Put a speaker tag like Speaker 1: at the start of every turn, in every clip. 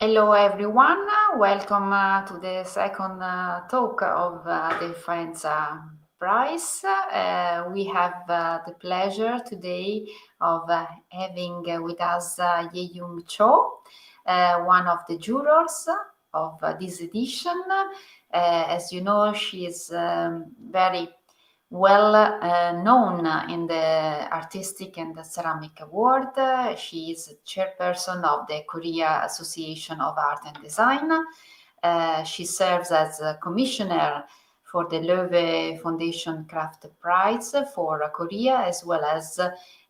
Speaker 1: Hello everyone, welcome to the second talk of the Faenza Prize. We have the pleasure today of having with us Hyeyoung Cho, one of the jurors of this edition. As you know, she is very well known in the Artistic and the Ceramic Award. She is chairperson of the Korea Association of Art and Design. She serves as a commissioner for the Loewe Foundation Craft Prize for Korea, as well as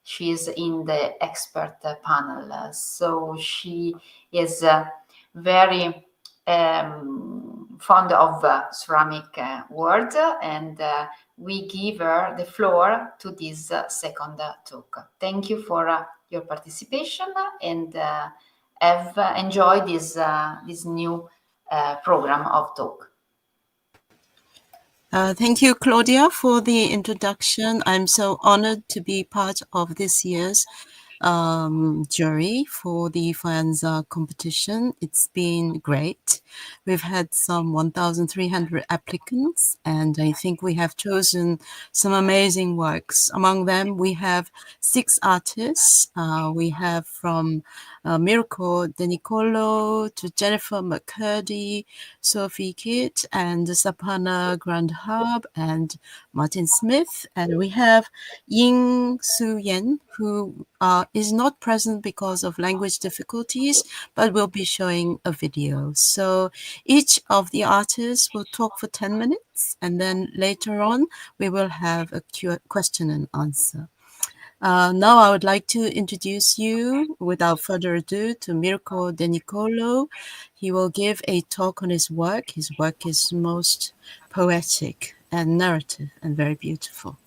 Speaker 1: she is in the expert panel. So she is very fond of ceramic world, and we give her the floor to this second talk. Thank you for your participation, and have enjoyed this new program of talk.
Speaker 2: Thank you, Claudia, for the introduction. I'm so honored to be part of this year's jury for the Faenza competition. It's been great. We've had some 1,300 applicants, and I think we have chosen some amazing works. Among them, we have 6 artists. We have from Mirco Denicolò to Jennifer McCurdy, Sophie Giet, and Sapana Gandharb, and Martin Smith. And we have Hsu Chiau Chi, who is not present because of language difficulties, but will be showing a video. So each of the artists will talk for 10 minutes, and then later on we will have a question and answer. Now I would like to introduce you, without further ado, to Mirco Denicolò. He will give a talk on his work. His work is most poetic and narrative and very beautiful.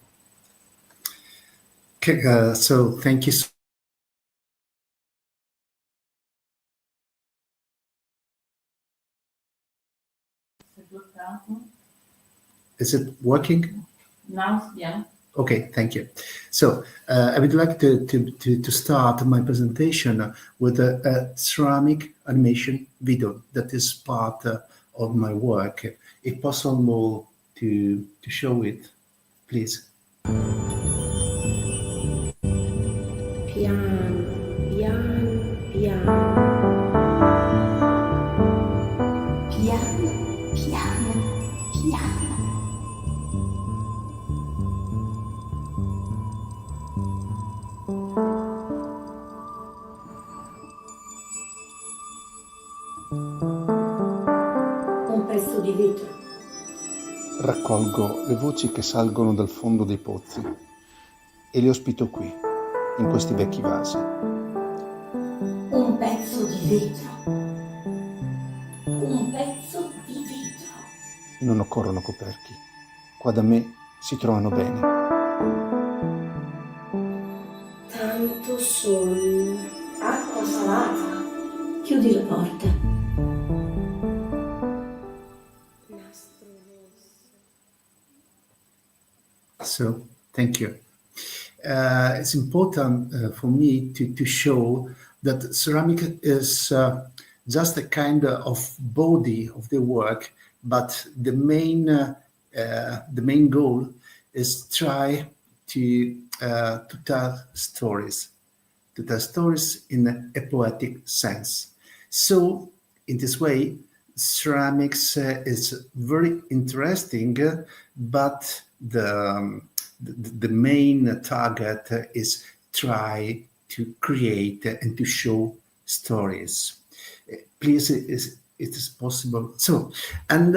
Speaker 3: Okay, so thank you. Is it working?
Speaker 1: Now, yeah.
Speaker 3: Okay, thank you. So I would like to start my presentation with a ceramic animation video that is part of my work. If possible, to show it, please.
Speaker 4: Piano, piano, piano. Piano, piano, piano. Un pezzo di vetro.
Speaker 5: Raccolgo le voci che salgono dal fondo dei pozzi e le ospito qui, in questi vecchi vasi.
Speaker 4: Un pezzo di vetro. Un pezzo di vetro.
Speaker 5: Non occorrono coperchi. Qua da me si trovano bene.
Speaker 4: Tanto sonno. Acqua salata. Chiudi la porta. Nastro rosso.
Speaker 3: So, thank you. It's important for me to show that ceramic is just a kind of body of the work, but the main goal is try to tell stories in a poetic sense. So in this way, ceramics is very interesting, but the main target is try to create and to show stories. Please, it is possible. So, and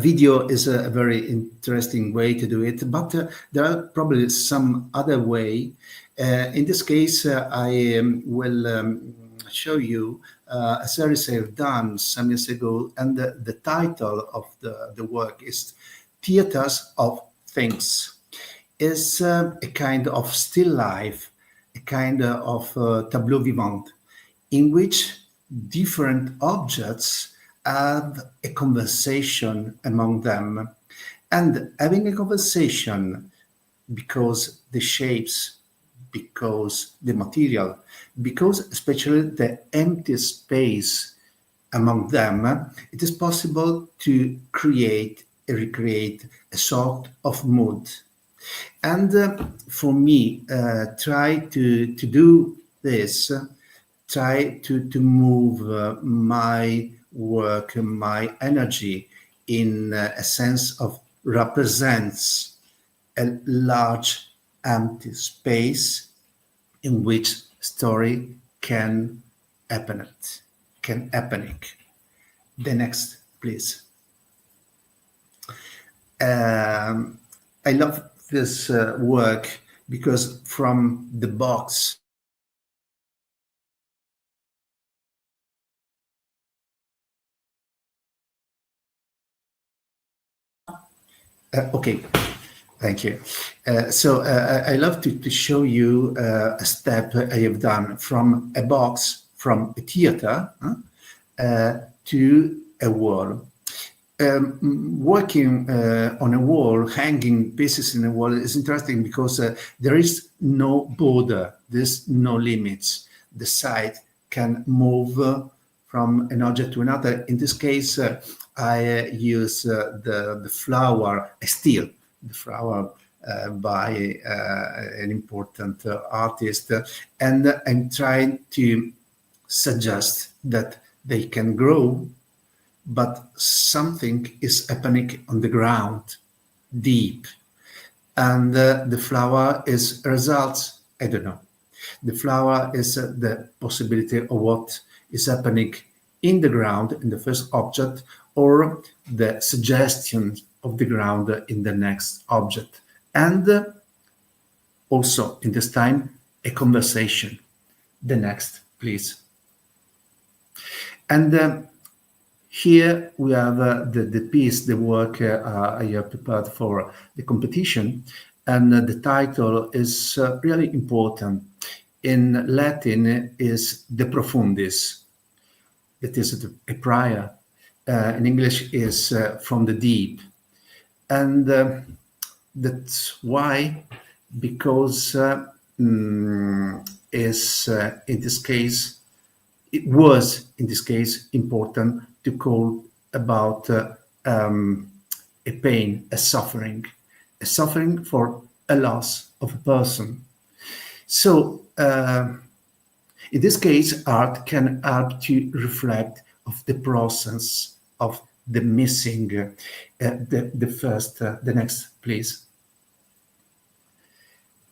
Speaker 3: video is a very interesting way to do it, but there are probably some other way. In this case, I will show you a series I've done some years ago, and the title of the work is Theaters of Things. Is a kind of still life, a kind of tableau vivant, in which different objects have a conversation among them. And having a conversation, because the shapes because the material, because especially the empty space among them, it is possible to recreate a sort of mood. And for me, try to do this, try to move my work, my energy in a sense of represents a large empty space in which story can happen. The next, please. I love this work because from the box okay, thank you. I love to show you a step I have done from a box, from a theater to a wall. Working on a wall, hanging pieces in a wall is interesting because there is no border, there's no limits. The side can move from an object to another. In this case, I use the flower, I steal the flower by an important artist, and I'm trying to suggest that they can grow, but something is happening on the ground, deep. And the flower is results, I don't know. The flower is the possibility of what is happening in the ground, in the first object, or the suggestion of the ground in the next object. And also, in this time, a conversation. The next, please. And here we have the piece, the work I have prepared for the competition, and the title is really important. In Latin is De Profundis. That is a prayer. In English is from the deep. And that's why, because is in this case, it was in this case important to call about a pain, a suffering for a loss of a person. So in this case, art can help to reflect of the process of the missing. The next, please.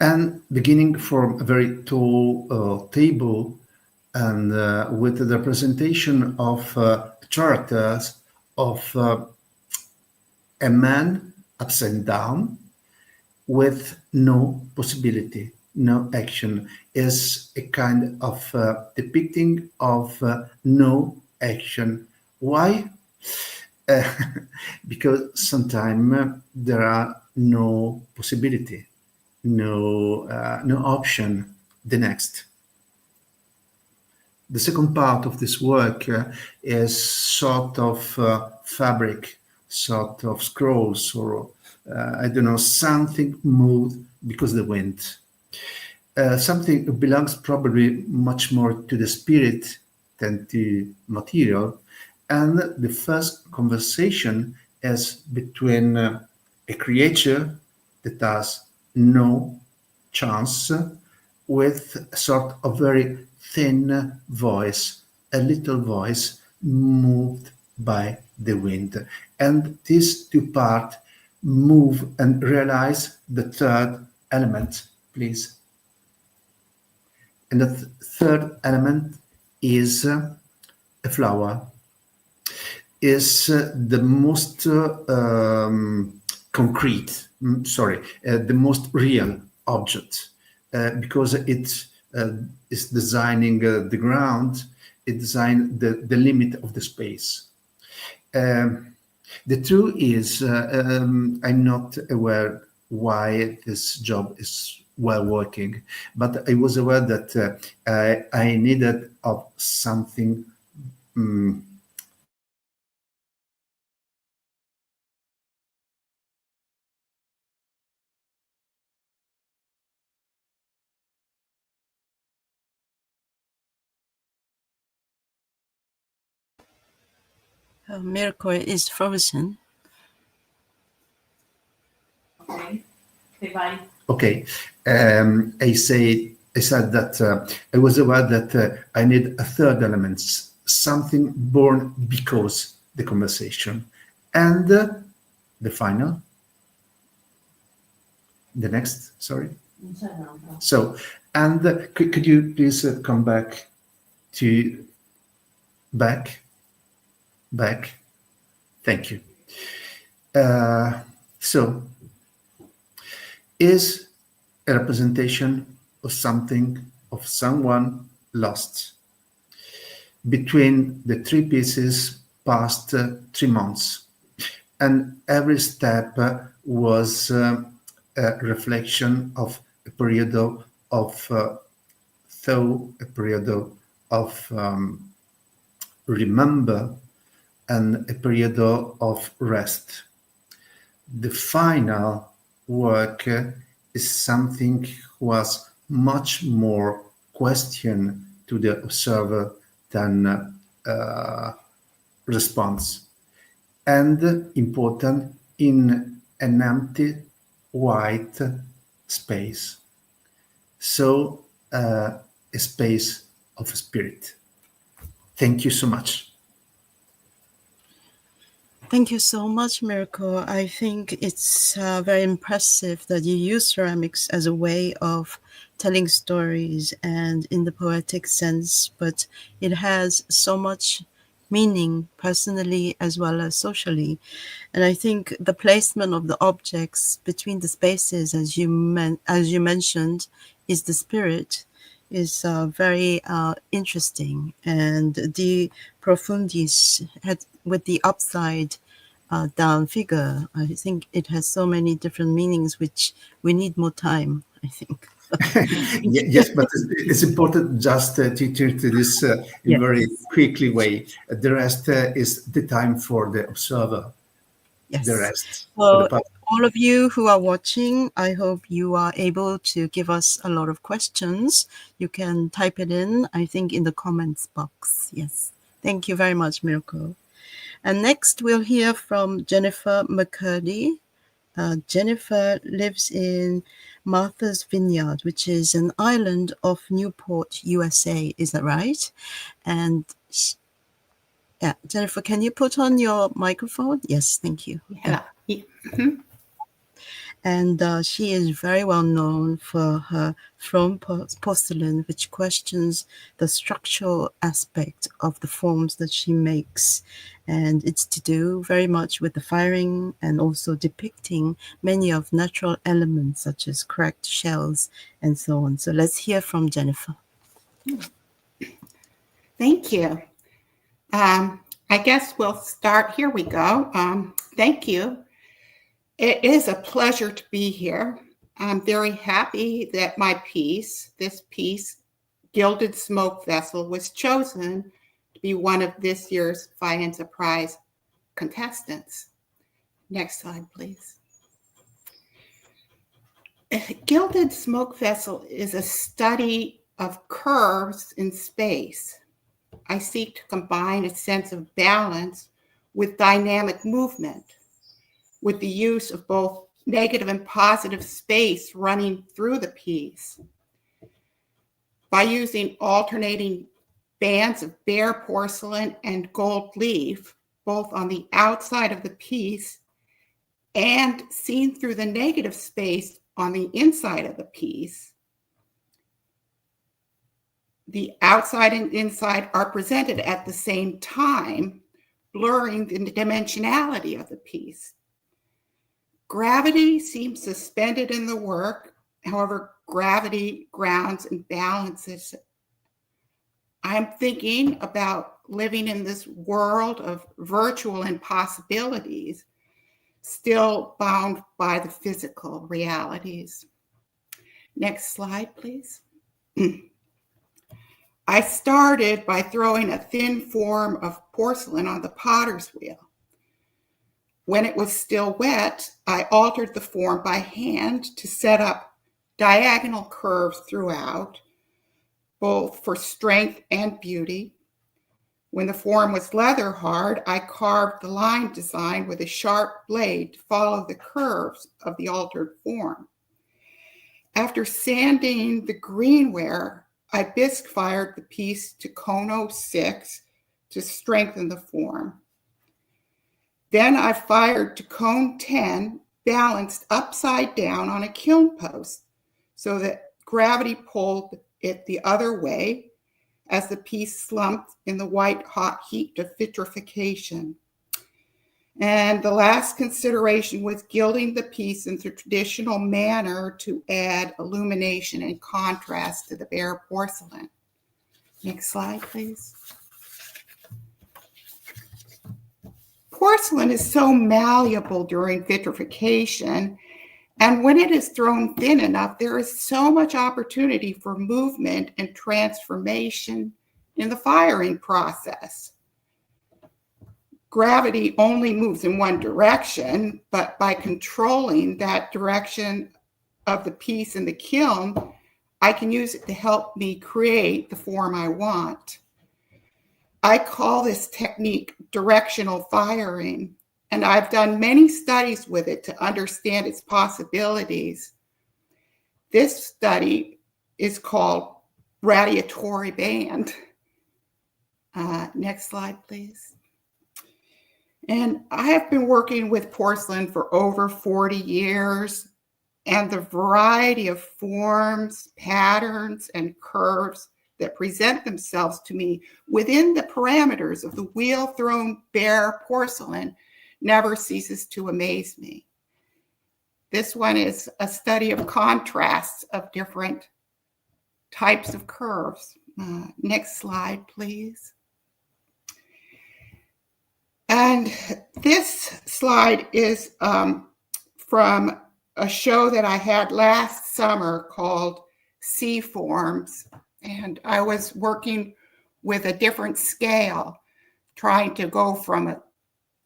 Speaker 3: And beginning from a very tall table, and with the representation of characters of a man upside down with no possibility, no action, is a kind of depicting of no action. Why? Because sometimes there are no possibility, no option. The next. The second part of this work is sort of fabric, sort of scrolls, or I don't know, something moved because of the wind. Something that belongs probably much more to the spirit than to material. And the first conversation is between a creature that has no chance with a sort of very thin voice, a little voice moved by the wind. And these two parts move and realize the third element, please. And the third element is a flower. Is the most concrete, the most real object, because it is designing the ground, it designed the limit of the space. The truth is, I'm not aware why this job is well working, but I was aware that I needed of something
Speaker 2: Mirco is frozen.
Speaker 1: Okay. Vai.
Speaker 3: Okay. I said that I was aware that I need a third element, something born because the conversation. And the final. The next, sorry. So, and could you please come back to back? Thank you. So, is a representation of something, of someone lost. Between the three pieces passed 3 months, and every step was a reflection of a period of thought, a period of remember, and a period of rest. The final work is something was much more question to the observer than response, and important in an empty white space. So a space of spirit. Thank you so much.
Speaker 2: Thank you so much, Mirco. I think it's very impressive that you use ceramics as a way of telling stories and in the poetic sense, but it has so much meaning personally as well as socially. And I think the placement of the objects between the spaces, as you mentioned, is the spirit, is very interesting. And the Profundis had, with the upside down figure, I think it has so many different meanings, which we need more time, I think.
Speaker 3: Yes, but it's important just to turn to this in
Speaker 2: Yes.
Speaker 3: very quickly way. The rest is the time for the observer.
Speaker 2: Yes.
Speaker 3: The rest.
Speaker 2: So all of you who are watching, I hope you are able to give us a lot of questions. You can type it in, I think, in the comments box. Yes. Thank you very much, Mirco. And next we'll hear from Jennifer McCurdy. Jennifer lives in Martha's Vineyard, which is an island of Newport, USA. Is that right? And yeah, Jennifer, can you put on your microphone? Yes, thank you.
Speaker 6: Yeah. Mm-hmm.
Speaker 2: And she is very well known for her throne porcelain, which questions the structural aspect of the forms that she makes. And it's to do very much with the firing and also depicting many of natural elements such as cracked shells and so on. So let's hear from Jennifer.
Speaker 6: Thank you. I guess we'll start. Here we go. Thank you. It is a pleasure to be here. I'm very happy that this piece, Gilded Smoke Vessel, was chosen to be one of this year's Faenza Prize contestants. Next slide, please. Gilded Smoke Vessel is a study of curves in space. I seek to combine a sense of balance with dynamic movement, with the use of both negative and positive space running through the piece. By using alternating bands of bare porcelain and gold leaf, both on the outside of the piece and seen through the negative space on the inside of the piece, the outside and inside are presented at the same time, blurring the dimensionality of the piece. Gravity seems suspended in the work. However, gravity grounds and balances. I'm thinking about living in this world of virtual impossibilities, still bound by the physical realities. Next slide, please. I started by throwing a thin form of porcelain on the potter's wheel. When it was still wet, I altered the form by hand to set up diagonal curves throughout, both for strength and beauty. When the form was leather hard, I carved the line design with a sharp blade to follow the curves of the altered form. After sanding the greenware, I bisque fired the piece to cone 06 to strengthen the form. Then I fired to cone 10, balanced upside down on a kiln post so that gravity pulled it the other way as the piece slumped in the white hot heat of vitrification. And the last consideration was gilding the piece in the traditional manner to add illumination and contrast to the bare porcelain. Next slide, please. Porcelain is so malleable during vitrification, and when it is thrown thin enough, there is so much opportunity for movement and transformation in the firing process. Gravity only moves in one direction, but by controlling that direction of the piece in the kiln, I can use it to help me create the form I want. I call this technique directional firing, and I've done many studies with it to understand its possibilities. This study is called radiatory band. Next slide, please. And I have been working with porcelain for over 40 years, and the variety of forms, patterns, and curves that present themselves to me within the parameters of the wheel-thrown bare porcelain never ceases to amaze me. This one is a study of contrasts of different types of curves. Next slide, please. And this slide is from a show that I had last summer called Sea Forms. And I was working with a different scale, trying to go from a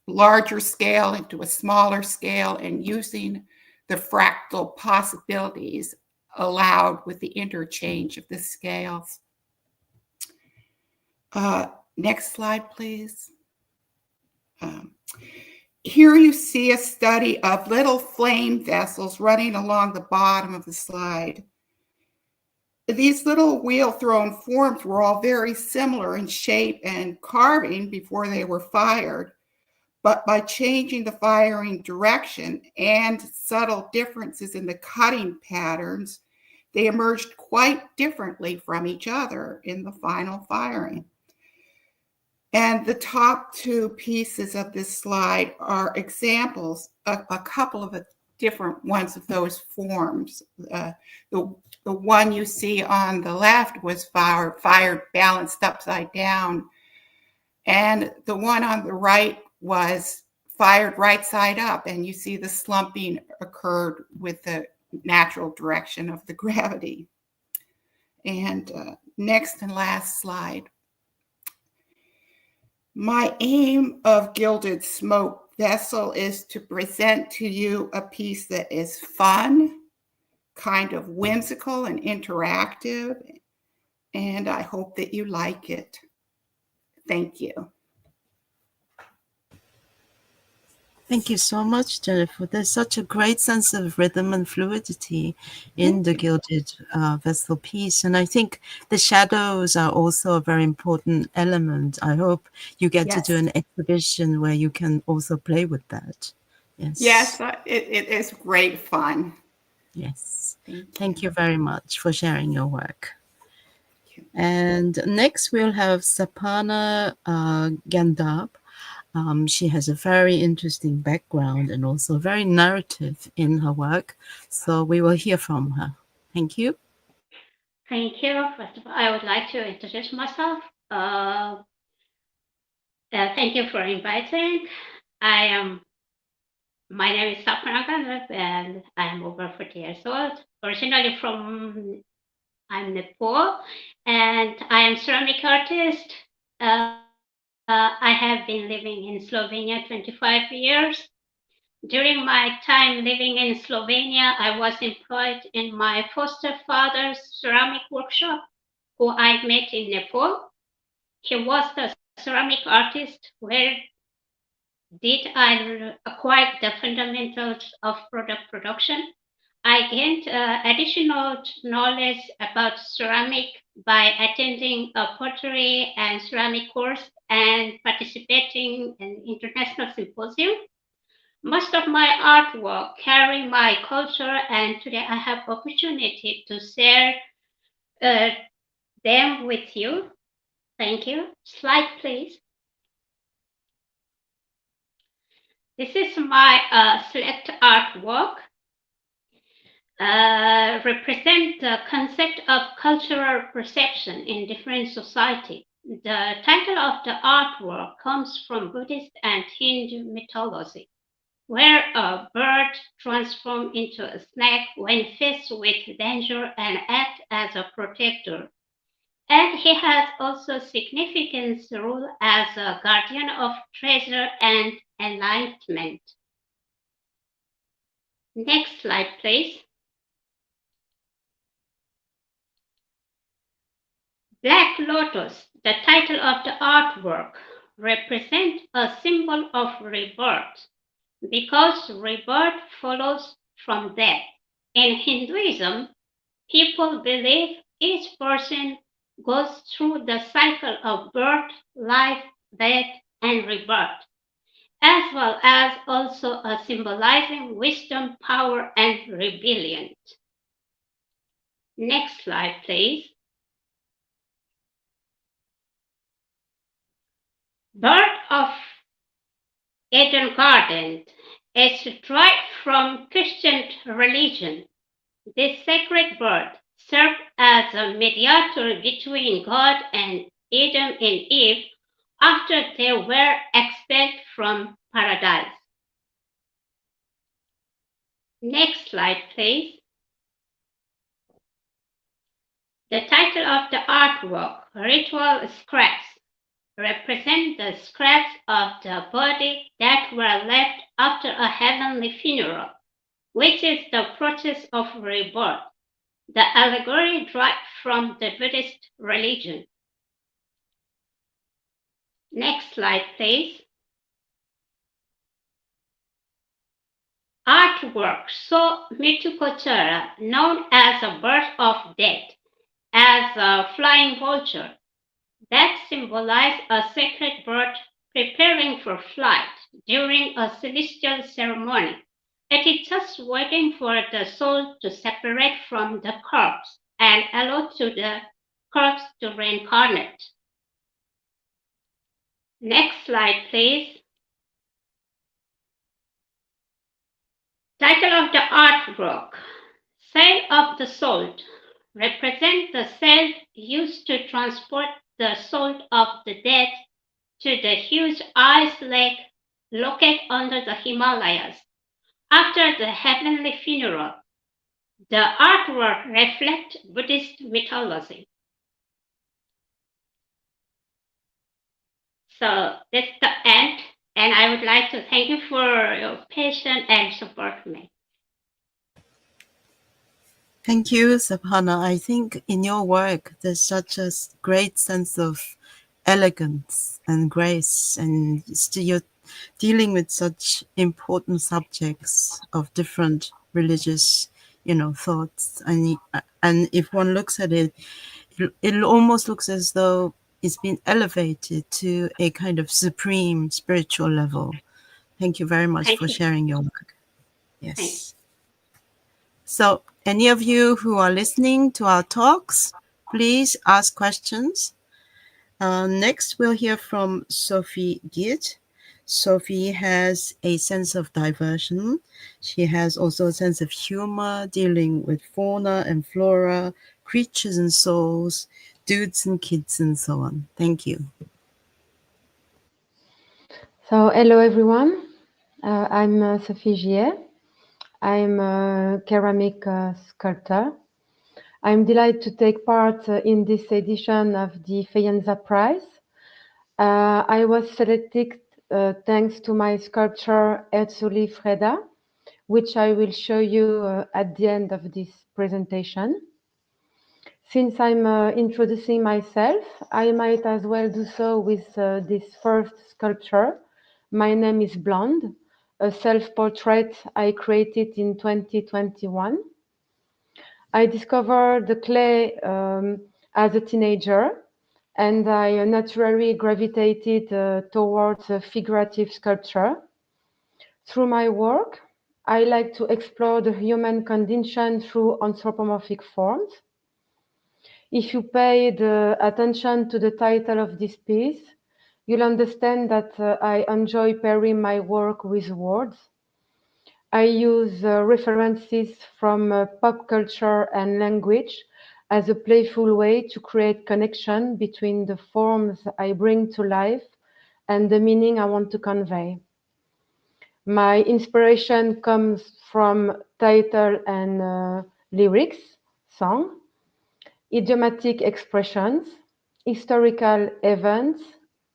Speaker 6: larger scale into a smaller scale and using the fractal possibilities allowed with the interchange of the scales. Next slide, please. Here you see a study of little flame vessels running along the bottom of the slide. These little wheel-thrown forms were all very similar in shape and carving before they were fired, but by changing the firing direction and subtle differences in the cutting patterns, they emerged quite differently from each other in the final firing. And the top two pieces of this slide are examples of a couple of the different ones of those forms. The one you see on the left was fired balanced upside down, and the one on the right was fired right side up, and you see the slumping occurred with the natural direction of the gravity. And next and last slide. My aim of Gilded Smoke Vessel is to present to you a piece that is fun, kind of whimsical and interactive, and I hope that you like it. Thank you.
Speaker 2: Thank you so much, Jennifer. There's such a great sense of rhythm and fluidity in the gilded vessel piece. And I think the shadows are also a very important element. I hope you get to do an exhibition where you can also play with that.
Speaker 6: Yes, it is great fun.
Speaker 2: Yes. Thank you very much for sharing your work. And next we'll have Sapana Gandharb. She has a very interesting background and also very narrative in her work. So we will hear from her. Thank you.
Speaker 7: Thank you. First of all, I would like to introduce myself. Thank you for inviting. My name is Sapana Gandharb and I am over 40 years old. Originally from Nepal, and I am ceramic artist. I have been living in Slovenia 25 years. During my time living in Slovenia, I was employed in my foster father's ceramic workshop, who I met in Nepal. He was the ceramic artist, where did I acquire the fundamentals of product production. I gained additional knowledge about ceramic by attending a pottery and ceramic course and participating in international symposium. Most of my artwork carry my culture, and today I have opportunity to share them with you. Thank you. Slide, please. This is my select artwork. Represent the concept of cultural perception in different society. The title of the artwork comes from Buddhist and Hindu mythology, where a bird transforms into a snake when faced with danger and acts as a protector. And he has also significant role as a guardian of treasure and enlightenment. Next slide, please. Black Lotus, the title of the artwork, represents a symbol of rebirth because rebirth follows from death. In Hinduism, people believe each person goes through the cycle of birth, life, death, and rebirth, as well as also symbolizing wisdom, power, and rebellion. Next slide, please. Bird of Eden Garden is derived from Christian religion. This sacred bird served as a mediator between God and Adam and Eve after they were expelled from paradise. Next slide, please. The title of the artwork, Ritual Scraps, represent the scraps of the body that were left after a heavenly funeral, which is the process of rebirth. The allegory derived from the Buddhist religion. Next slide, please. Artwork saw Mirco Denicolò, known as a bird of death, as a flying vulture that symbolized a sacred bird preparing for flight during a celestial ceremony. It is just waiting for the soul to separate from the corpse and allow to the corpse to reincarnate. Next slide, please. Title of the artwork, Sail of the Soul, represent the sail used to transport the soul of the dead to the huge ice lake located under the Himalayas. After the heavenly funeral, the artwork reflects Buddhist mythology. So that's the end, and I would like to thank you for your patience and support me.
Speaker 2: Thank you, Sapana. I think in your work, there's such a great sense of elegance and grace, and you're dealing with such important subjects of different religious, thoughts. And if one looks at it, it almost looks as though it's been elevated to a kind of supreme spiritual level. Thank you very much for sharing your work. Yes. So any of you who are listening to our talks, please ask questions. Next, we'll hear from Sophie Giet. Sophie has a sense of diversion. She has also a sense of humor, dealing with fauna and flora, creatures and souls, dudes and kids, and so on. Thank you.
Speaker 8: So, hello everyone. I'm Sophie Giet. I'm a ceramic sculptor. I'm delighted to take part in this edition of the Faenza Prize. I was selected thanks to my sculpture Erzuli Freda, which I will show you at the end of this presentation. Since I'm introducing myself, I might as well do so with this first sculpture. My name is Blonde, a self-portrait I created in 2021. I discovered the clay as a teenager, and I naturally gravitated towards figurative sculpture. Through my work, I like to explore the human condition through anthropomorphic forms. If you paid attention to the title of this piece, you'll understand that I enjoy pairing my work with words. I use references from pop culture and language as a playful way to create connection between the forms I bring to life and the meaning I want to convey. My inspiration comes from title and lyrics, song, idiomatic expressions, historical events,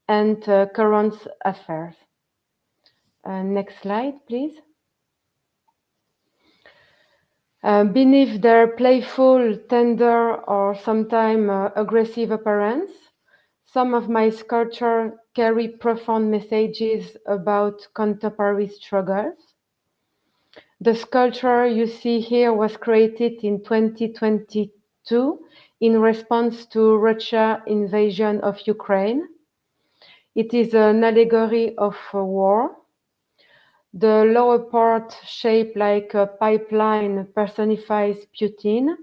Speaker 8: and current affairs. Next slide, please. Beneath their playful, tender, or sometimes aggressive appearance, some of my sculptures carry profound messages about contemporary struggles. The sculpture you see here was created in 2022 in response to Russia's invasion of Ukraine. It is an allegory of war. The lower part, shaped like a pipeline, personifies Putin,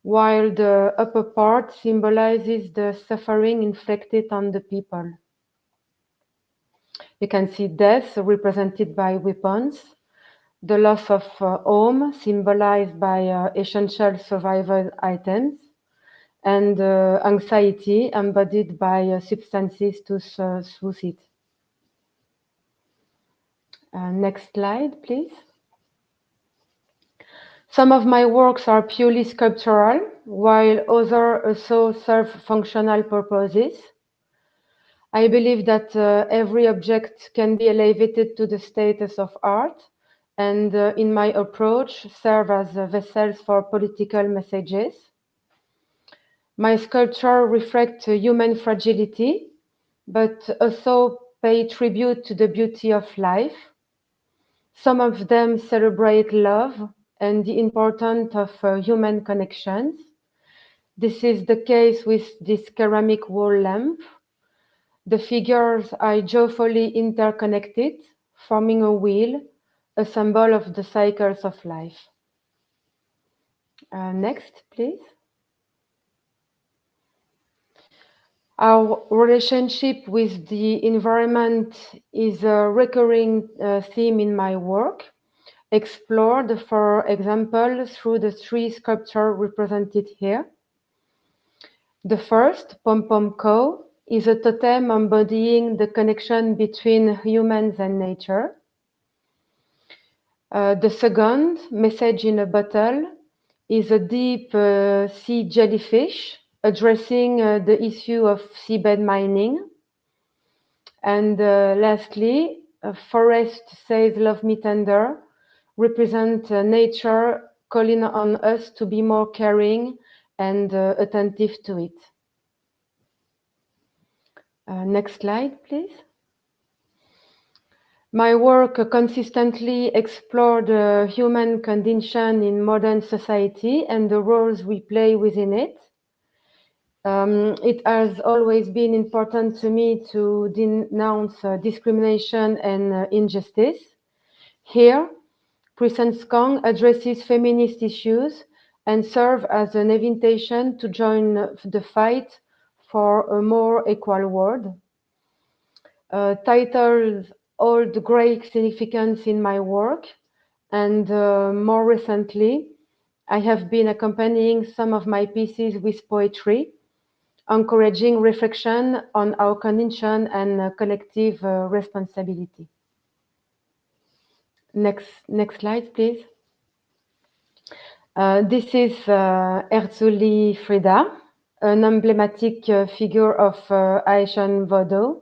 Speaker 8: while the upper part symbolizes the suffering inflicted on the people. You can see death represented by weapons, the loss of home symbolized by essential survival items, and anxiety embodied by substances to soothe it. Next slide, please. Some of my works are purely sculptural, while others also serve functional purposes. I believe that every object can be elevated to the status of art, and in my approach, serve as vessels for political messages. My sculpture reflects human fragility, but also pay tribute to the beauty of life. Some of them celebrate love and the importance of human connections. This is the case with this ceramic wall lamp. The figures are joyfully interconnected, forming a wheel, a symbol of the cycles of life. Next, please. Our relationship with the environment is a recurring theme in my work, explored, for example, through the three sculptures represented here. The first, Pom Pom Cow, is a totem embodying the connection between humans and nature. The second, Message in a Bottle, is a deep sea jellyfish addressing the issue of seabed mining. And lastly, Forest Says Love Me Tender represent nature calling on us to be more caring and attentive to it. Next slide, please. My work consistently explored the human condition in modern society and the roles we play within it. It has always been important to me to denounce discrimination and injustice. Here, Presence Kong addresses feminist issues and serves as an invitation to join the fight for a more equal world. Titles hold great significance in my work, and more recently, I have been accompanying some of my pieces with poetry, encouraging reflection on our condition and collective responsibility. Next slide, please. This is Herzuli Frida, an emblematic figure of Haitian Vodou.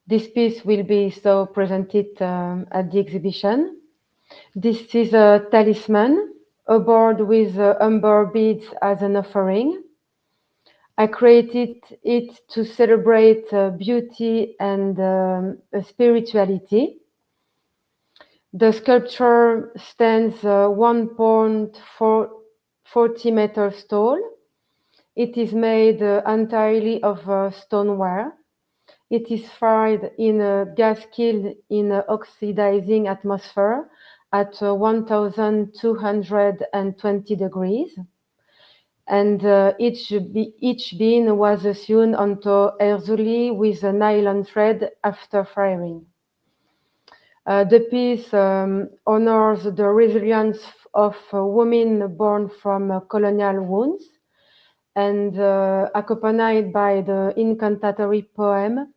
Speaker 8: This piece will be so presented at the exhibition. This is a talisman, a board with amber beads as an offering. I created it to celebrate beauty and spirituality. The sculpture stands 1.40 meters tall. It is made entirely of stoneware. It is fired in a gas kiln in an oxidizing atmosphere at 1220 degrees. And each bean was sewn onto easily with a nylon thread after firing. The piece honors the resilience of women born from colonial wounds, and accompanied by the incantatory poem,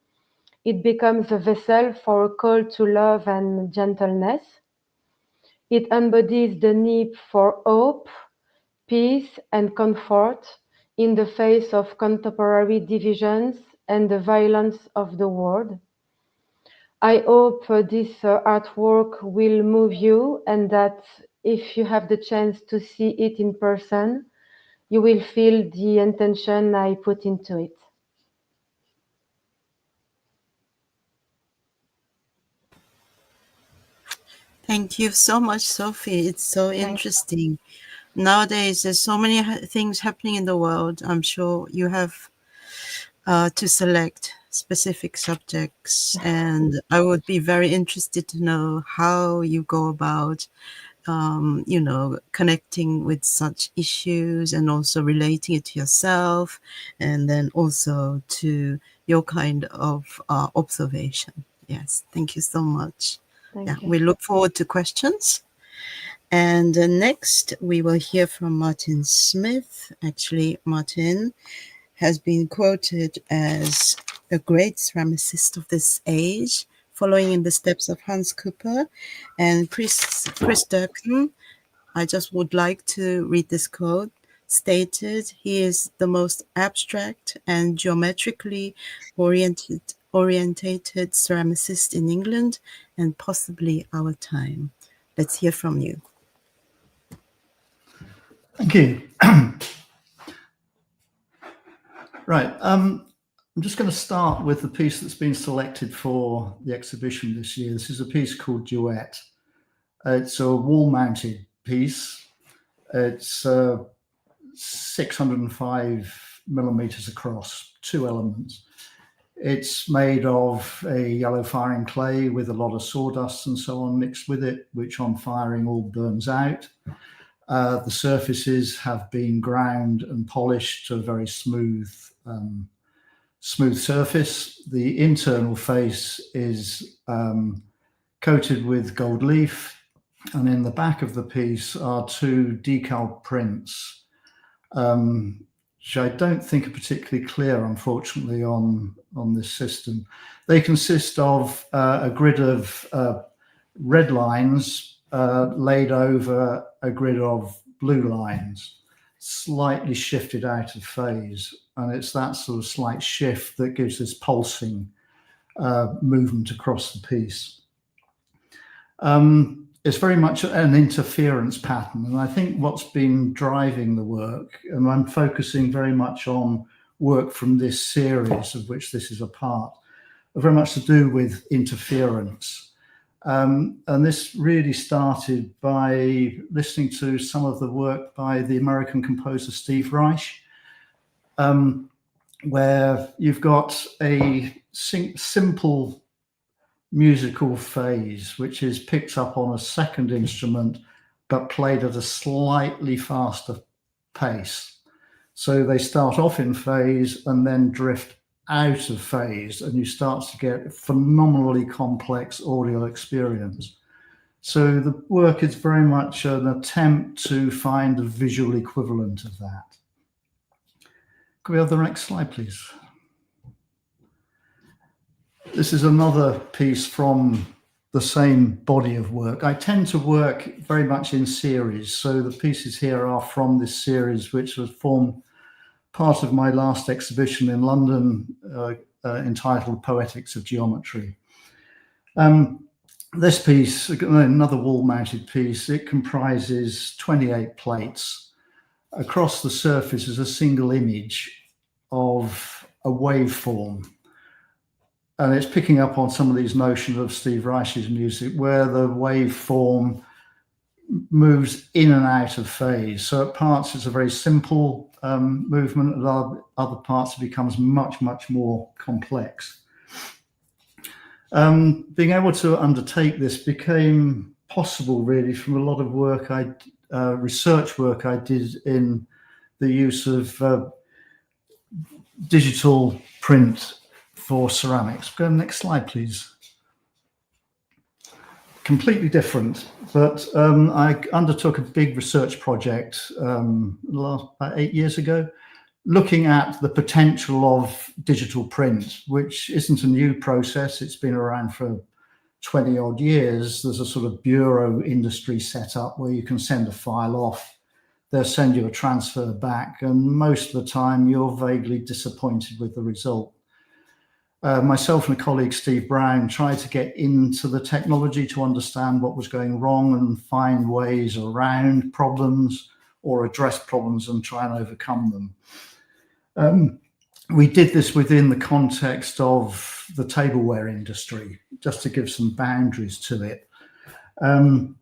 Speaker 8: it becomes a vessel for a call to love and gentleness. It embodies the need for hope, peace, and comfort in the face of contemporary divisions and the violence of the world. I hope this artwork will move you, and that if you have the chance to see it in person, you will feel the intention I put into it.
Speaker 2: Thank you so much, Sophie. It's so interesting. Nowadays, there's so many things happening in the world. I'm sure you have to select specific subjects, and I would be very interested to know how you go about connecting with such issues and also relating it to yourself, and then also to your kind of observation. Yes, thank you so much.
Speaker 8: Thank you.
Speaker 2: We look forward to questions. And next, we will hear from Martin Smith. Actually, Martin has been quoted as a great ceramicist of this age, following in the steps of Hans Cooper and Chris Durkin. I just would like to read this quote. Stated, he is the most abstract and geometrically orientated ceramicist in England and possibly our time. Let's hear from you.
Speaker 9: Thank you. Right. I'm just going to start with the piece that's been selected for the exhibition this year. This is a piece called Duet. It's a wall-mounted piece. It's 605 millimeters across, 2 elements. It's made of a yellow firing clay with a lot of sawdust and so on mixed with it, which on firing all burns out. The surfaces have been ground and polished to a very smooth surface. The internal face is coated with gold leaf, and in the back of the piece are 2 decal prints, which I don't think are particularly clear, unfortunately, on this system. They consist of a grid of red lines laid over a grid of blue lines, slightly shifted out of phase. And it's that sort of slight shift that gives this pulsing movement across the piece. It's very much an interference pattern. And I think what's been driving the work, and I'm focusing very much on work from this series of which this is a part, are very much to do with interference. And this really started by listening to some of the work by the American composer Steve Reich, where you've got a simple musical phase, which is picked up on a second instrument, but played at a slightly faster pace. So they start off in phase and then drift out of phase, and you start to get a phenomenally complex audio experience. So the work is very much an attempt to find a visual equivalent of that. Could we have the next slide, please? This is another piece from the same body of work. I tend to work very much in series. So the pieces here are from this series, which was formed part of my last exhibition in London, entitled Poetics of Geometry. This piece, another wall-mounted piece, it comprises 28 plates. Across the surface is a single image of a waveform. And it's picking up on some of these notions of Steve Reich's music, where the waveform moves in and out of phase. So at parts, it's a very simple movement. At other parts, it becomes much, much more complex. Being able to undertake this became possible really from a lot of work research work I did in the use of digital print for ceramics. Go to the next slide, please. Completely different, but I undertook a big research project about 8 years ago, looking at the potential of digital print, which isn't a new process. It's been around for 20 odd years. There's a sort of bureau industry set up where you can send a file off, they'll send you a transfer back, and most of the time you're vaguely disappointed with the result. Myself and a colleague, Steve Brown, tried to get into the technology to understand what was going wrong and find ways around problems or address problems and try and overcome them. We did this within the context of the tableware industry, just to give some boundaries to it. And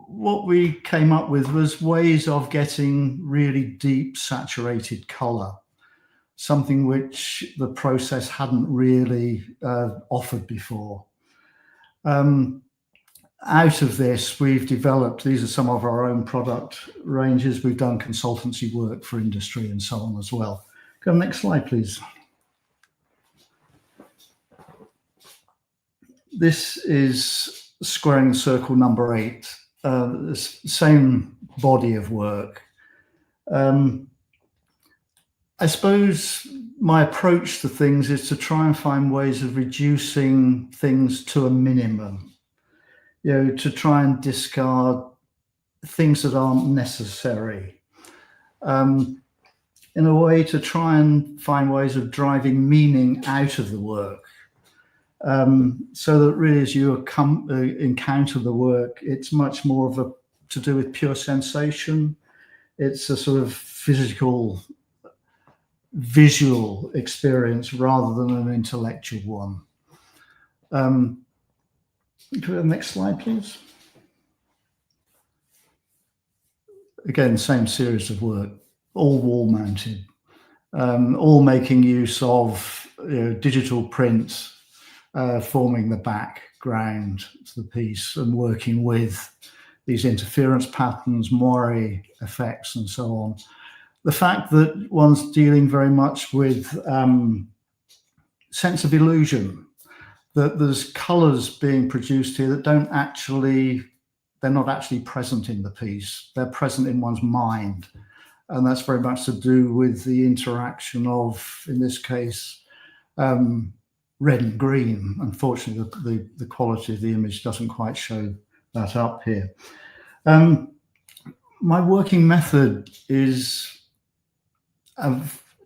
Speaker 9: what we came up with was ways of getting really deep saturated color, something which the process hadn't really offered before. Out of this, we've developed, these are some of our own product ranges. We've done consultancy work for industry and so on as well. Go to the next slide, please. This is squaring the circle number 8, the same body of work. I suppose my approach to things is to try and find ways of reducing things to a minimum, you know, to try and discard things that aren't necessary. In a way to try and find ways of driving meaning out of the work. So that really as you encounter the work, it's much more of to do with pure sensation. It's a sort of physical, visual experience rather than an intellectual one. Go to the next slide, please. Again, same series of work, all wall mounted, all making use of digital print, forming the background to the piece and working with these interference patterns, moire effects, and so on. The fact that one's dealing very much with sense of illusion, that there's colors being produced here that they're not actually present in the piece, they're present in one's mind. And that's very much to do with the interaction of, in this case, red and green. Unfortunately, the quality of the image doesn't quite show that up here. My working method is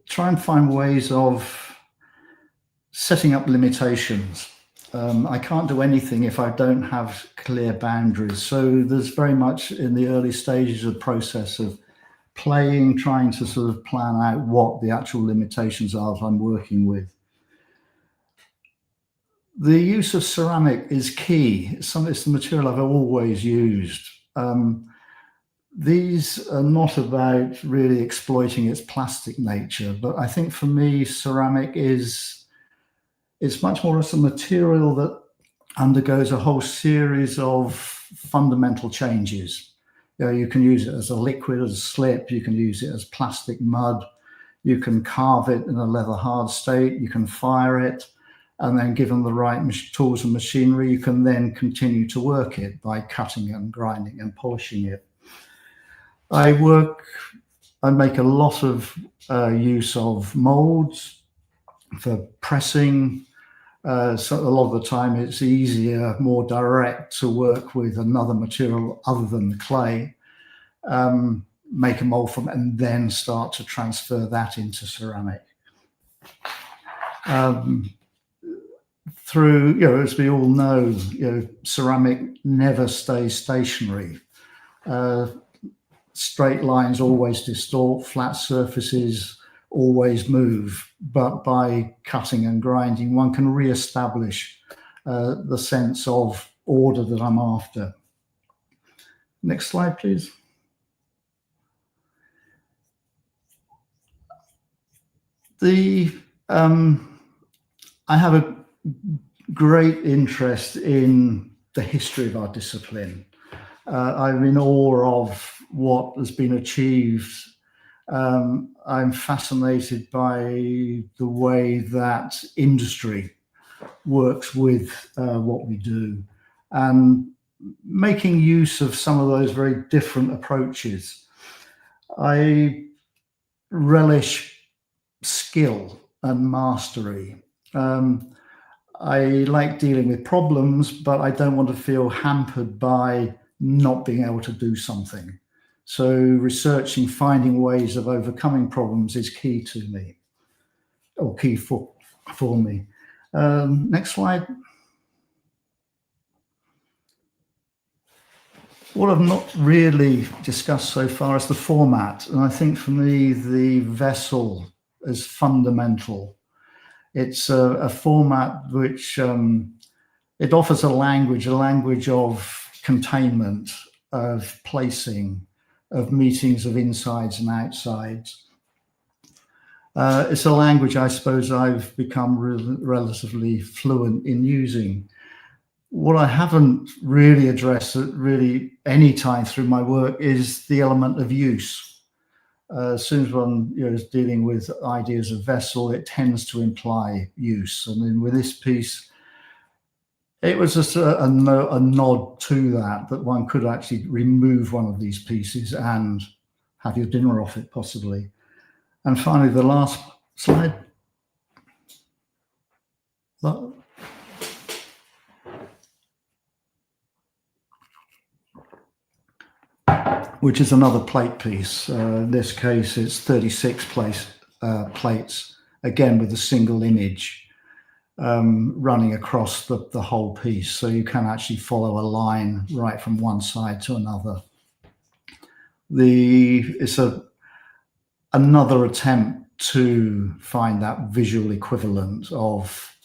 Speaker 9: try and find ways of setting up limitations. I can't do anything if I don't have clear boundaries. So there's very much in the early stages of the process of playing, trying to sort of plan out what the actual limitations are that I'm working with. The use of ceramic is key. It's the material I've always used. These are not about really exploiting its plastic nature, but I think for me, ceramic it's much more as a material that undergoes a whole series of fundamental changes. You can use it as a liquid, as a slip, you can use it as plastic mud, you can carve it in a leather hard state, you can fire it, and then given the right tools and machinery, you can then continue to work it by cutting and grinding and polishing it. I make a lot of use of molds for pressing. So a lot of the time it's easier, more direct to work with another material other than the clay, make a mold from it, and then start to transfer that into ceramic. through, as we all know, ceramic never stays stationary. Straight lines always distort, flat surfaces always move, but by cutting and grinding, one can re-establish the sense of order that I'm after. Next slide, please. I have a great interest in the history of our discipline. I'm in awe of what has been achieved. I'm fascinated by the way that industry works with what we do, and making use of some of those very different approaches. I relish skill and mastery. I like dealing with problems, but I don't want to feel hampered by not being able to do something. So researching, finding ways of overcoming problems is key to me, or key for me. Next slide. What I've not really discussed so far is the format. And I think for me, the vessel is fundamental. It's a format which it offers a language of containment, of placing, of meetings of insides and outsides. It's a language I suppose I've become relatively fluent in using. What I haven't really addressed at really any time through my work is the element of use. As soon as one is dealing with ideas of vessel, it tends to imply use. And then with this piece, it was just a nod to that one could actually remove one of these pieces and have your dinner off it, possibly. And finally, the last slide. Which is another plate piece. In this case, it's 36 plates, again with a single image running across the whole piece. So you can actually follow a line right from one side to another. It's another attempt to find that visual equivalent of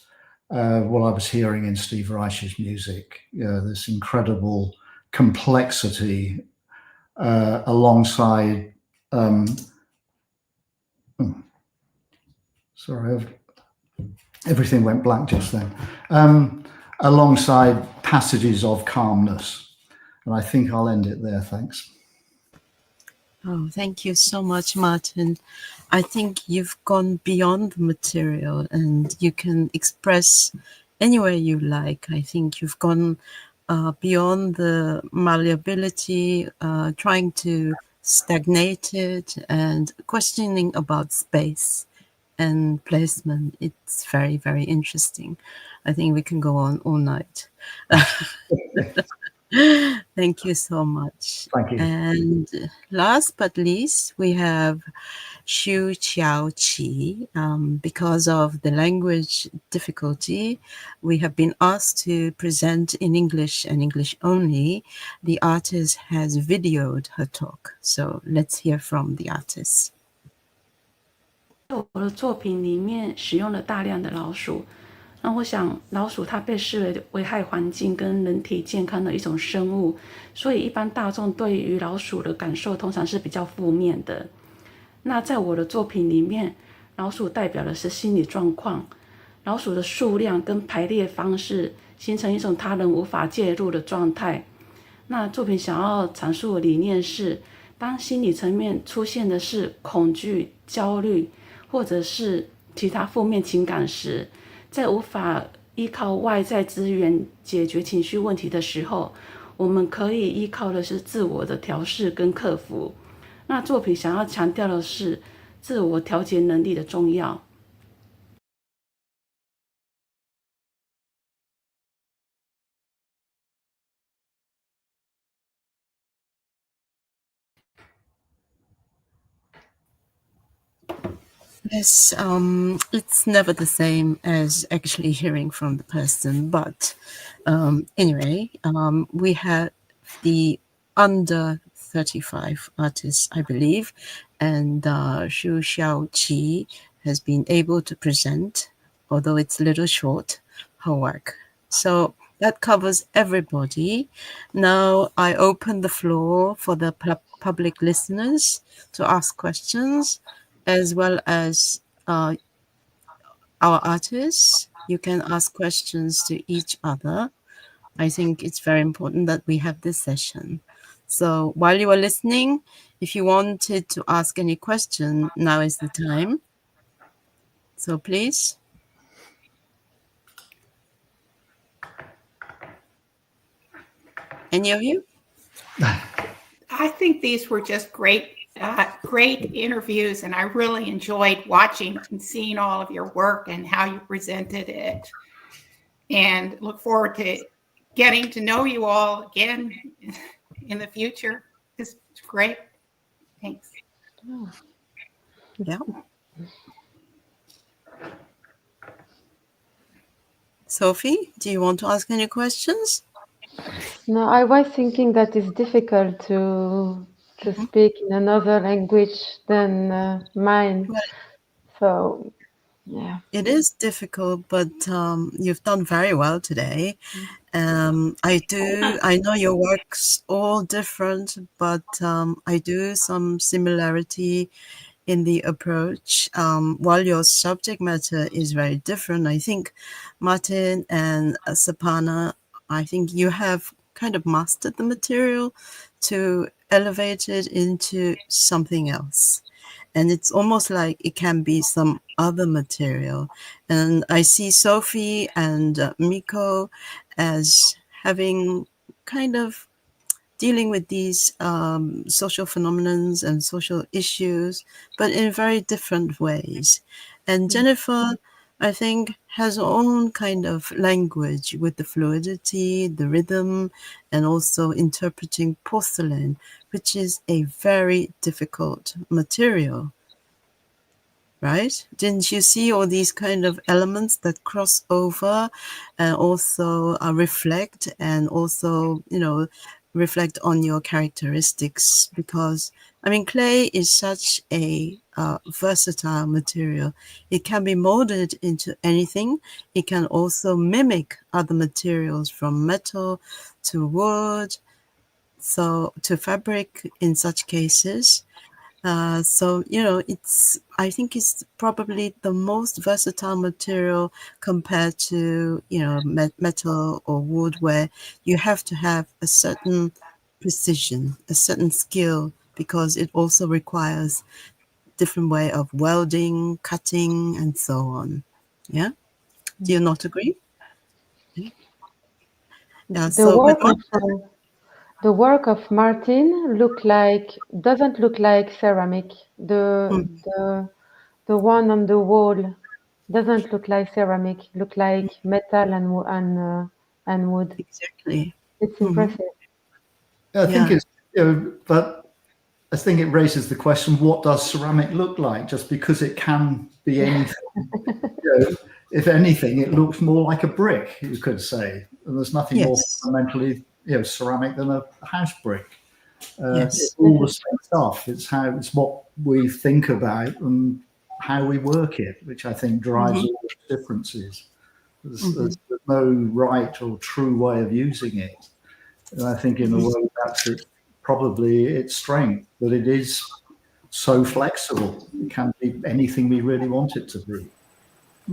Speaker 9: what I was hearing in Steve Reich's music. This incredible complexity alongside sorry, everything went blank just then. Alongside passages of calmness. And I think I'll end it there. Thanks.
Speaker 2: Oh, thank you so much, Martin. I think you've gone beyond the material and you can express anywhere you like. I think you've gone beyond the malleability, trying to stagnate it and questioning about space and placement. It's very, very interesting. I think we can go on all night. Thank you so much.
Speaker 9: Thank you.
Speaker 2: And last but least, we have Hsu Chiau Chi. Because of the language difficulty, we have been asked to present in English and English only. The artist has videoed her talk. So let's hear from the artist.
Speaker 10: 我的作品里面使用了大量的老鼠，那我想老鼠它被视为危害环境跟人体健康的一种生物，所以一般大众对于老鼠的感受通常是比较负面的。那在我的作品里面，老鼠代表的是心理状况，老鼠的数量跟排列方式形成一种他人无法介入的状态。那作品想要阐述的理念是，当心理层面出现的是恐惧、焦虑或者是其他负面情感时，在无法依靠外在资源解决情绪问题的时候，我们可以依靠的是自我的调适跟克服。那作品想要强调的是自我调节能力的重要。
Speaker 2: Yes, it's never the same as actually hearing from the person. But anyway, we had the under 35 artists, I believe, and Hsu Chiau Chi has been able to present, although it's a little short, her work. So that covers everybody. Now I open the floor for the public listeners to ask questions, as well as our artists. You can ask questions to each other. I think it's very important that we have this session. So while you are listening, if you wanted to ask any question, now is the time. So please. Any of you?
Speaker 6: I think these were just great interviews, and I really enjoyed watching and seeing all of your work and how you presented it, and look forward to getting to know you all again in the future. It's great. Thanks.
Speaker 2: Yeah. Sophie, do you want to ask any questions?
Speaker 8: No, I was thinking that it's difficult to speak in another language than mine.
Speaker 2: Well,
Speaker 8: so, yeah.
Speaker 2: It is difficult, but you've done very well today. I know your work's all different, but I do some similarity in the approach. While your subject matter is very different, I think Martin and Sapana, I think you have kind of mastered the material to elevate it into something else. And it's almost like it can be some other material. And I see Sophie and Mirco as having kind of dealing with these social phenomena and social issues, but in very different ways. And Jennifer, I think, has her own kind of language with the fluidity, the rhythm, and also interpreting porcelain, which is a very difficult material. Right? Didn't you see all these kind of elements that cross over and also reflect and also, reflect on your characteristics? Because, I mean, clay is such a versatile material. It can be molded into anything. It can also mimic other materials, from metal to wood, so to fabric in such cases. So, I think it's probably the most versatile material compared to, metal or wood, where you have to have a certain precision, a certain skill, because it also requires different way of welding, cutting, and so on. Yeah? Do you not agree? Yeah.
Speaker 8: The work of Martin doesn't look like ceramic. The one on the wall doesn't look like ceramic. Look like metal and wood.
Speaker 2: Exactly.
Speaker 8: It's impressive.
Speaker 9: I think it's, but I think it raises the question: what does ceramic look like? Just because it can be anything, if anything, it looks more like a brick, you could say. And there's nothing more fundamentally, ceramic than a house brick. It's all the same stuff. It's what we think about and how we work it, which I think drives all the differences. There's no right or true way of using it. And I think in a way that's probably its strength, that it is so flexible. It can be anything we really want it to be.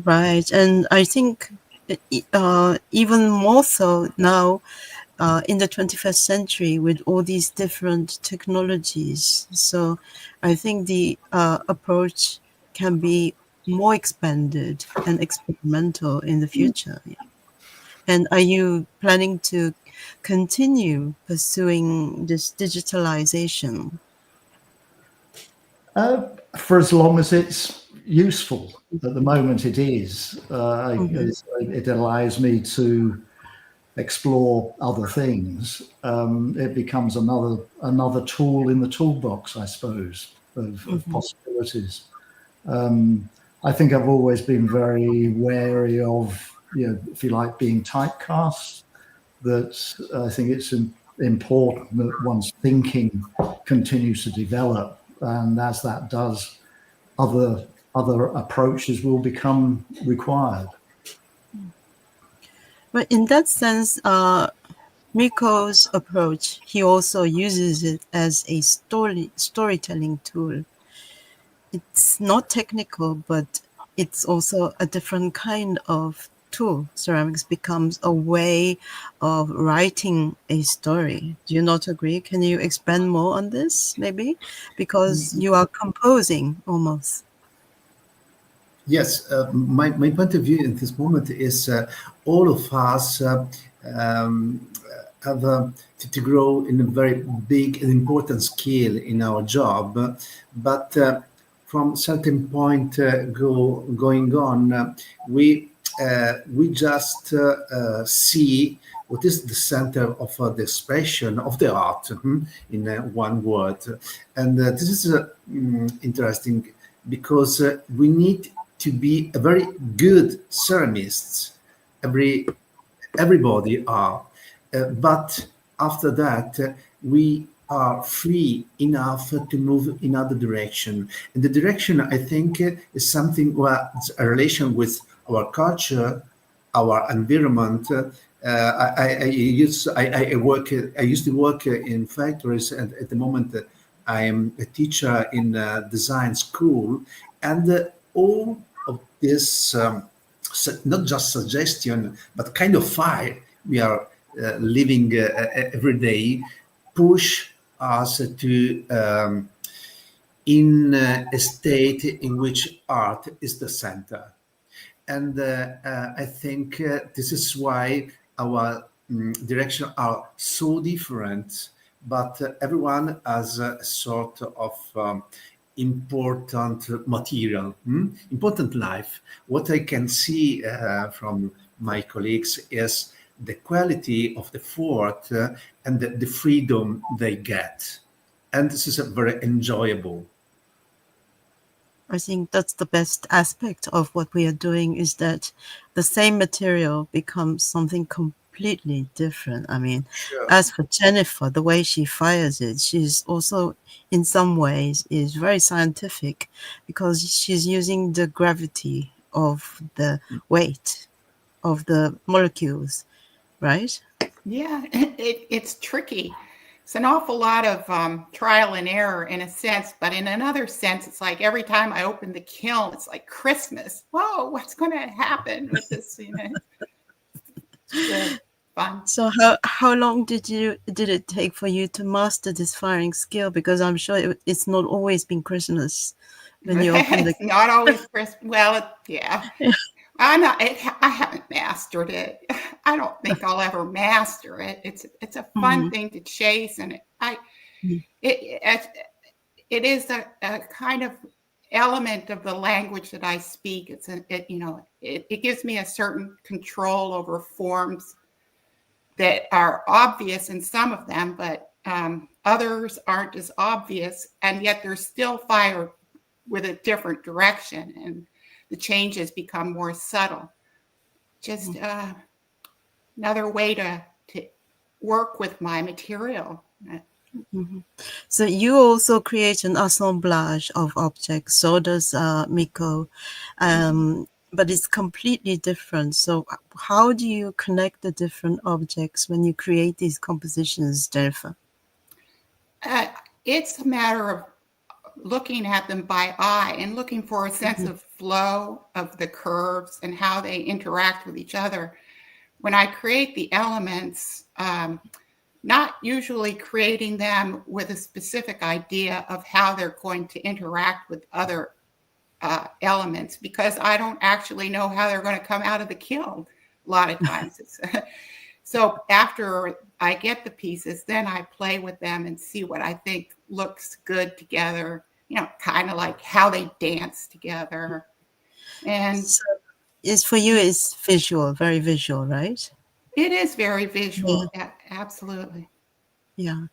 Speaker 2: Right. And I think even more so now in the 21st century with all these different technologies. So I think the approach can be more expanded and experimental in the future. Yeah. And are you planning to continue pursuing this digitalization?
Speaker 9: For as long as it's useful. At the moment it is. It allows me to explore other things. It becomes another tool in the toolbox, I suppose, of possibilities. I think I've always been very wary of, if you like, being typecast. That I think it's important that one's thinking continues to develop, and as that does, other approaches will become required.
Speaker 2: But in that sense, Mirco's approach, he also uses it as a storytelling tool. It's not technical, but it's also a different kind of tool. Ceramics becomes a way of writing a story. Do you not agree? Can you expand more on this, maybe? Because you are composing almost.
Speaker 3: Yes, my point of view in this moment is all of us have to grow in a very big and important skill in our job, but from certain point going on, we just see what is the center of the expression of the art in one word, and this is interesting because we need to be a very good ceramists. Everybody are, but after that we are free enough to move in other direction. And the direction, I think, is something where it's a relation with our culture, our environment. I used to work in factories, and at the moment I am a teacher in a design school, and all of this, not just suggestion, but kind of fire we are living every day, push us to in a state in which art is the center. And I think this is why our direction are so different, but everyone has a sort of important material, important life. What I can see from my colleagues is the quality of the fort and the freedom they get. And this is a very enjoyable.
Speaker 2: I think that's the best aspect of what we are doing, is that the same material becomes something completely different. I mean,
Speaker 3: Sure.
Speaker 2: as for Jennifer, the way she fires it, she's also in some ways is very scientific, because she's using the gravity of the weight of the molecules, right?
Speaker 6: Yeah, it's tricky. It's an awful lot of trial and error in a sense, but in another sense, it's like every time I open the kiln, it's like Christmas. Whoa, what's going to happen with this? It's good, fun.
Speaker 2: So how long did it take for you to master this firing skill? Because I'm sure it's not always been Christmas when you open the.
Speaker 6: It's not always Christmas. Well, yeah. I haven't mastered it. I don't think I'll ever master it. It's a fun thing to chase, and it is a kind of element of the language that I speak. It gives me a certain control over forms that are obvious in some of them, but others aren't as obvious, and yet they're still fired with a different direction, and the changes become more subtle. Just another way to work with my material.
Speaker 2: So you also create an assemblage of objects. So does Mirco, but it's completely different. So how do you connect the different objects when you create these compositions, Jennifer?
Speaker 6: It's a matter of looking at them by eye and looking for a sense of flow of the curves and how they interact with each other. When I create the elements, not usually creating them with a specific idea of how they're going to interact with other elements, because I don't actually know how they're going to come out of the kiln a lot of times. So after I get the pieces, then I play with them and see what I think looks good together, kind of like how they dance together. And
Speaker 2: so for you, it's visual, very visual, right?
Speaker 6: It is very visual. Yeah. Absolutely.
Speaker 2: Yeah.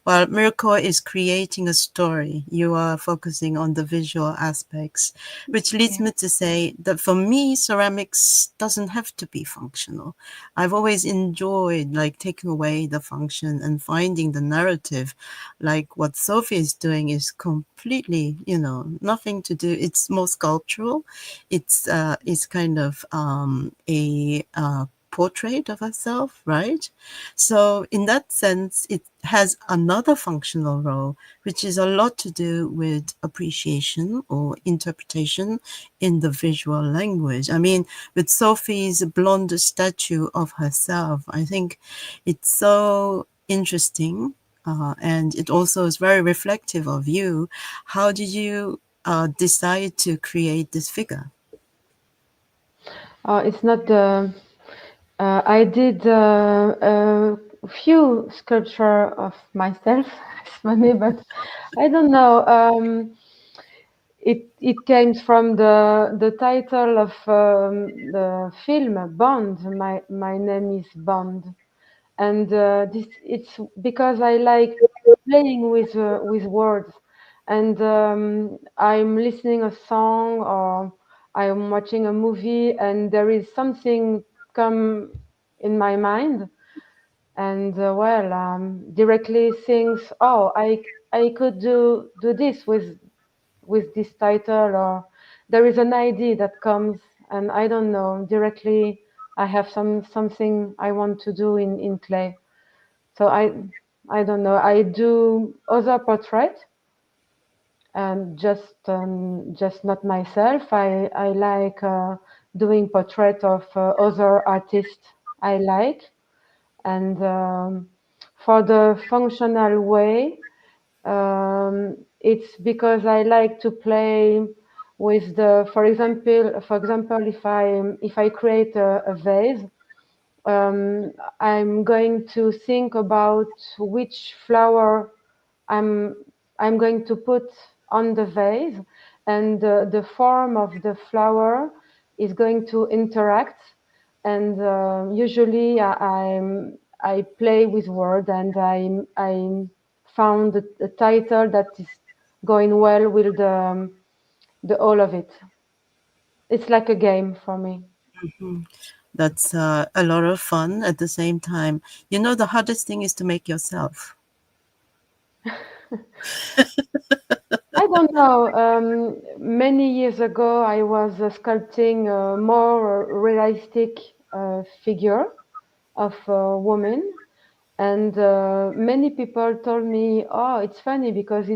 Speaker 2: Well, Mirco is creating a story. You are focusing on the visual aspects, which leads me to say that for me, ceramics doesn't have to be functional. I've always enjoyed like taking away the function and finding the narrative. Like what Sophie is doing is completely, nothing to do. It's more sculptural. It's kind of a portrait of herself, right? So in that sense, it has another functional role, which is a lot to do with appreciation or interpretation in the visual language. I mean, with Sophie's blonde statue of herself, I think it's so interesting. And it also is very reflective of you. How did you decide to create this figure?
Speaker 8: It's not the. I did a few sculpture of myself. It's funny, but I don't know. It came from the title of the film Bond. My name is Bond, and it's because I like playing with words, and I'm listening a song or I'm watching a movie, and there is something come in my mind, and directly thinks, oh, I could do this with this title, or there is an idea that comes, and I don't know, directly I have something I want to do in clay. So I don't know, I do other portrait, and just not myself. I like doing portrait of other artists I like, and for the functional way, it's because I like to play with for example, if I create a vase, I'm going to think about which flower I'm going to put on the vase, and the form of the flower is going to interact. And usually I play with words, and I found a title that is going well with the all of it. It's like a game for me.
Speaker 2: Mm-hmm. That's a lot of fun at the same time. The hardest thing is to make yourself.
Speaker 8: I don't know. Many years ago, I was sculpting a more realistic figure of a woman, and many people told me, "Oh, it's funny because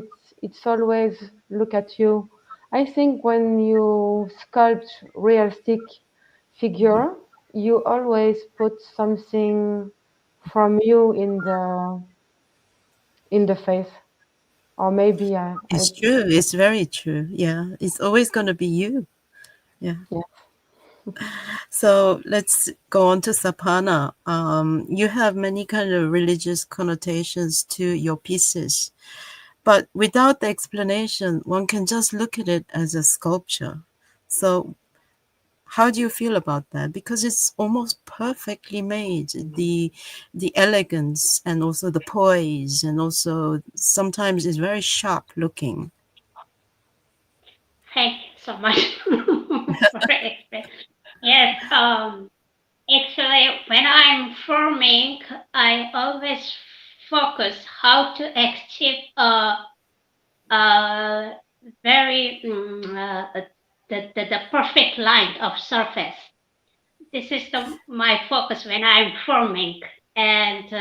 Speaker 8: it's always look at you." I think when you sculpt realistic figure, you always put something from you in the face, or maybe
Speaker 2: It's true. It's very true. Yeah. It's always going to be you. Yeah. So let's go on to Sapana. You have many kind of religious connotations to your pieces, but without the explanation, one can just look at it as a sculpture. So how do you feel about that? Because it's almost perfectly made. The elegance and also the poise, and also sometimes it's very sharp looking.
Speaker 7: Thank you so much for explaining. Yes, actually, when I'm forming, I always focus how to achieve a very the perfect line of surface. This is my focus when I'm forming, and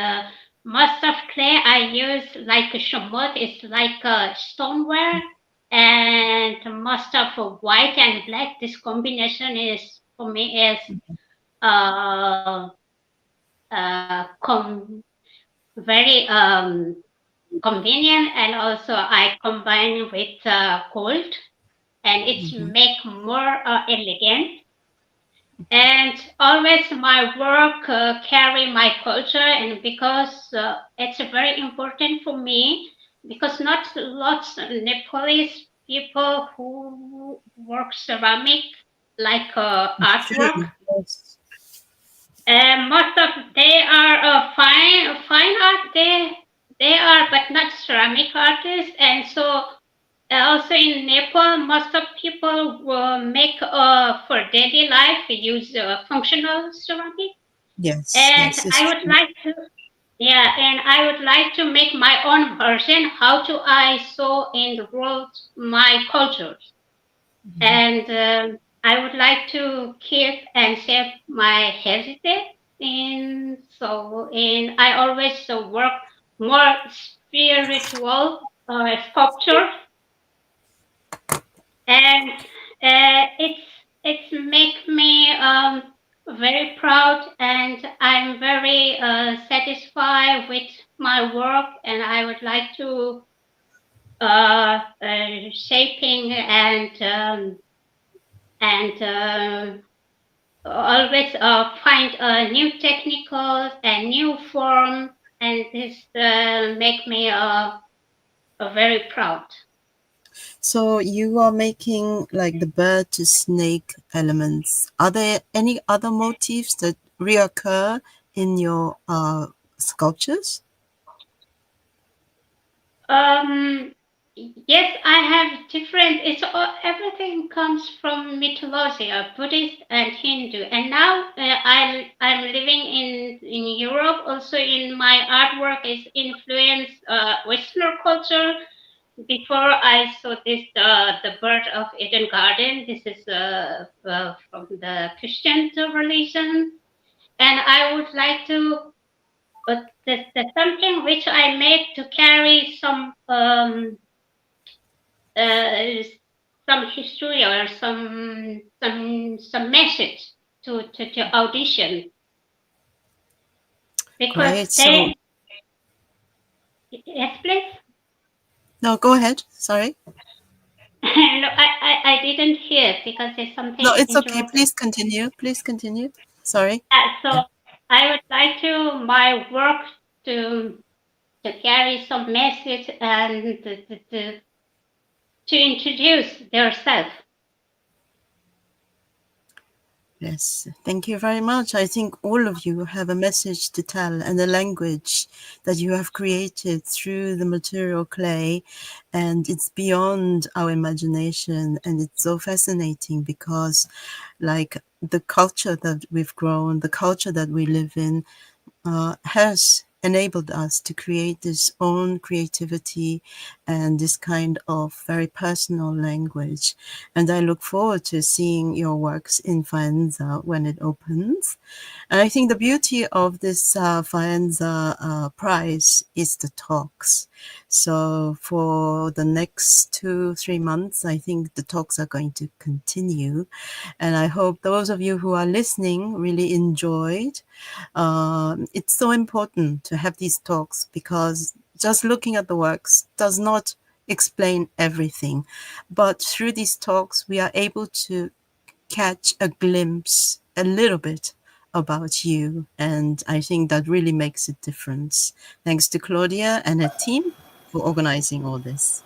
Speaker 7: most of clay I use like a shumut, it's like a stoneware, and most of white and black. This combination is for me is uh, very convenient, and also I combine with gold, and it's make more elegant. And always my work carry my culture, and because it's very important for me, because not lots of Nepalese people who work ceramic like artwork.
Speaker 2: Yes.
Speaker 7: And most of they are fine art. they are, but not ceramic artists. And so also in Nepal, most of people will make for daily life use functional ceramic.
Speaker 2: Yes.
Speaker 7: And
Speaker 2: Yes. It's
Speaker 7: I would like to, yeah, and I would like to make my own version. How do I show in the world my cultures? And I would like to keep and save my heritage. And I always work more spiritual sculpture, and it's make me very proud, and I'm very satisfied with my work, and I would like to shaping and always find new technicals and new form, and this make me very proud.
Speaker 2: So you are making like the bird to snake elements. Are there any other motifs that reoccur in your sculptures?
Speaker 7: Yes, I have different. Everything comes from mythology, Buddhist and Hindu. And now I'm living in Europe. Also, in my artwork is influenced Western culture. Before I saw this, the bird of Eden Garden. This is from the Christian religion, and I would like to. But there's something which I made to carry some history or some message to audition, because
Speaker 2: Great.
Speaker 7: they. Yes, please.
Speaker 2: No, go ahead. Sorry.
Speaker 7: No, I didn't hear because there's something.
Speaker 2: No, it's okay.
Speaker 7: interrupted.
Speaker 2: Please continue. Please continue. Sorry.
Speaker 7: So I would like to my work to carry some message and to introduce themselves.
Speaker 2: Yes, thank you very much. I think all of you have a message to tell and a language that you have created through the material clay, and it's beyond our imagination, and it's so fascinating because like the culture that we've grown, the culture that we live in has enabled us to create this own creativity and this kind of very personal language. And I look forward to seeing your works in Faenza when it opens. And I think the beauty of this Faenza prize is the talks. So for the next 2-3 months, I think the talks are going to continue. And I hope those of you who are listening really enjoyed. It's so important to have these talks because just looking at the works does not explain everything. But through these talks, we are able to catch a glimpse, a little bit about you. And I think that really makes a difference. Thanks to Claudia and her team for organizing all this.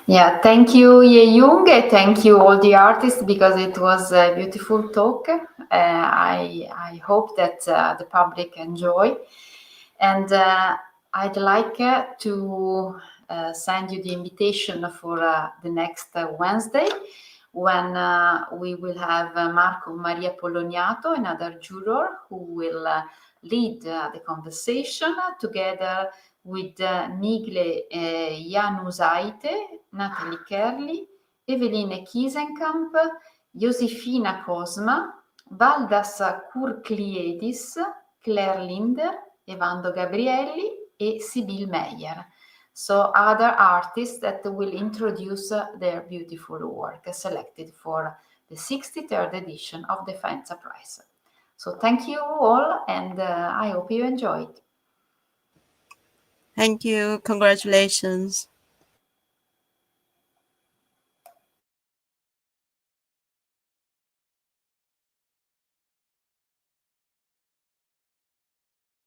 Speaker 1: Yeah, thank you, Hyeyoung. Thank you, all the artists, because it was a beautiful talk. I hope that the public enjoy. And I'd like to send you the invitation for the next Wednesday, when we will have Marco Maria Poloniato, another juror, who will lead the conversation together with Migle Janusaite, Natalie Kerli, Eveline Kiesenkamp, Josefina Cosma, Valdas Kurkliedis, Claire Linder, Evando Gabrielli e Sibyl Meyer. So other artists that will introduce their beautiful work selected for the 63rd edition of the Faenza Prize. So thank you all, and I hope you enjoyed.
Speaker 2: Thank you. Congratulations.